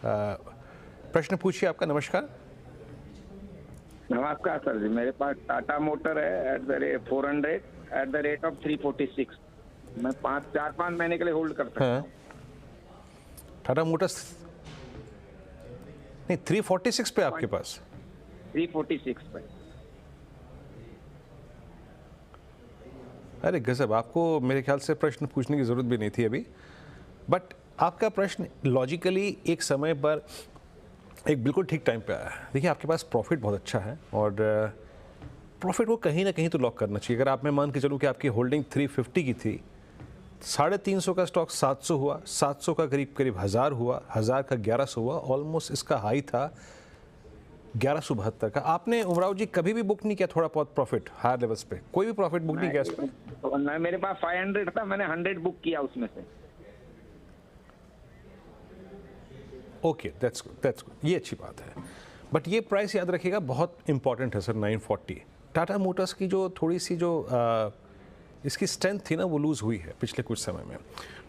प्रश्न पूछिए आपका। नमस्कार। नमस्कार सर जी, मेरे पास टाटा मोटर है at the rate 400 at the rate of 346। मैं 4-5 महीने के लिए होल्ड कर सकता हाँ, हूँ। टाटा मोटर्स नहीं 346 पे आपके पास। 346 पे। अरे गजब, आपको मेरे ख्याल से प्रश्न पूछने की ज़रूरत भी नहीं थी अभी। बट आपका प्रश्न लॉजिकली एक समय पर एक बिल्कुल ठीक टाइम पे आया है। देखिए आपके पास प्रॉफिट बहुत अच्छा है और प्रॉफिट को कहीं ना कहीं तो लॉक करना चाहिए। अगर आप मैं मान के चलूँ कि आपकी होल्डिंग 350 की थी, 350 का स्टॉक 700 हुआ, 700 का करीब करीब 1000 हुआ, 1000 का 1100 हुआ, ऑलमोस्ट इसका हाई था 1172 का। आपने उमराव जी कभी भी बुक नहीं किया थोड़ा बहुत प्रॉफिट हायर लेवल्स पे? कोई भी प्रॉफिट बुक नहीं किया इस पे? नहीं, मेरे पास 500 था, मैंने 100 बुक किया उसमें से। Okay, that's good, that's good, ये अच्छी बात है। बट ये प्राइस याद रखिएगा बहुत इंपॉर्टेंट है सर, 940। टाटा मोटर्स की जो थोड़ी सी जो इसकी स्ट्रेंथ थी ना वो लूज़ हुई है पिछले कुछ समय में।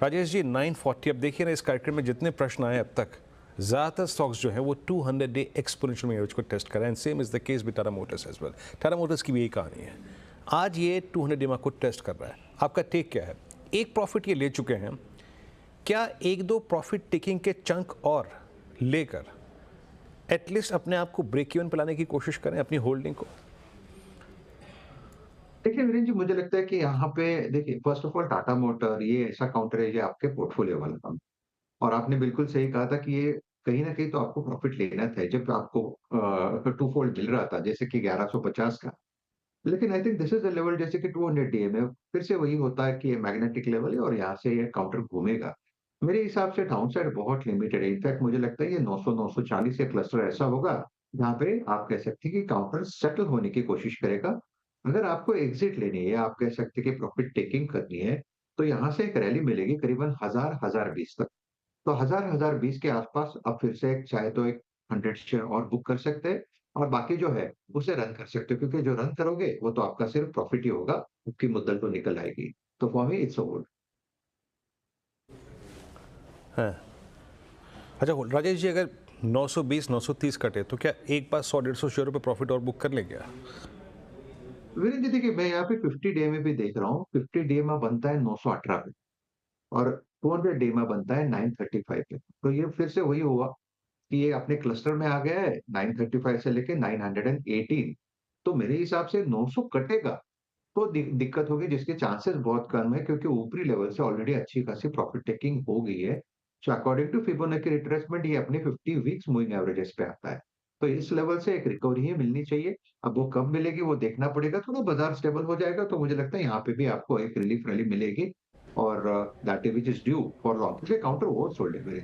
राजेश जी 940, अब देखिए ना इस कार्यक्रम में जितने प्रश्न आए अब तक, ज़्यादातर स्टॉक्स जो है वो 200 डे एक्सपोनेंशियल एवरेज को टेस्ट कर रहे हैं। Same is the case with Tata Motors as well. Tata Motors की भी यही कहानी है, आज ये 200 डे को टेस्ट कर रहा है। आपका टेक क्या है? एक प्रॉफिट ये ले चुके हैं, क्या एक दो प्रॉफिट टेकिंग के चंक और लेकर एटलीस्ट अपने आप को ब्रेक इवन पे लाने की कोशिश करें अपनी होल्डिंग को? देखिए वीरेंद्र जी, मुझे लगता है कि यहाँ पे देखिए, first of all Tata motor ये ऐसा काउंटर है, ये आपके पोर्टफोलियो वाला काम। और आपने बिल्कुल सही कहा था कि ये कहीं न कहीं तो आपको प्रॉफिट लेना था जब आपको टू फोल्ड मिल रहा था जैसे कि 1150 का। लेकिन I think this is the level, जैसे कि 200 डे में फिर से वही होता है कि ये मैग्नेटिक लेवल है और यहाँ से ये काउंटर घूमेगा। मेरे हिसाब से डाउन साइड बहुत लिमिटेड है। इनफैक्ट मुझे लगता है ये 900 940 ये क्लस्टर ऐसा होगा जहाँ पे आप कह सकते हैं कि काउंटर सेटल होने की कोशिश करेगा। अगर आपको एग्जिट लेनी है, आप कह सकते हैं कि प्रॉफिट टेकिंग करनी है, तो यहाँ से एक रैली मिलेगी करीबन 1000 1020 तक। तो 1000 1020 के आसपास आप फिर से एक चाहे तो एक 100 शेयर और बुक कर सकते हैं और बाकी जो है उसे रन कर सकते हो, क्योंकि जो रन करोगे वो तो आपका सिर्फ प्रॉफिट ही होगा, आपकी मुद्दल तो निकल आएगी। तो for me it's a hold. हाँ, अच्छा राजेश जी, अगर 920 930 कटे तो क्या एक बार 100 150 शेयरों पे प्रॉफिट और बुक कर लें क्या? वीरेंद्र जी देखिए, मैं यहाँ पे 50 डे में भी देख रहा हूँ, 50 डे में बनता है 918 पे और 200 डे में बनता है 935 पे। तो ये फिर से वही हुआ कि ये अपने क्लस्टर में आ गया है 935 से लेके 918। तो मेरे हिसाब से 900 कटेगा तो दिक्कत होगी, जिसके चांसेस बहुत कम है, क्योंकि ऊपरी लेवल से ऑलरेडी अच्छी खासी प्रॉफिट टेकिंग हो गई है। So according to Fibonacci retracement ये अपने 50 वीक्स मूविंग एवरेजेस पे आता है। तो इस लेवल से एक रिकवरी ही मिलनी चाहिए। अब वो कब मिलेगी वो देखना पड़ेगा, थोड़ा बाजार स्टेबल हो जाएगा तो मुझे लगता है यहाँ पे भी आपको एक रिलीफ रैली मिलेगी और that which is due for long, क्योंकि काउंटर ओवर सोल्ड है मेरे।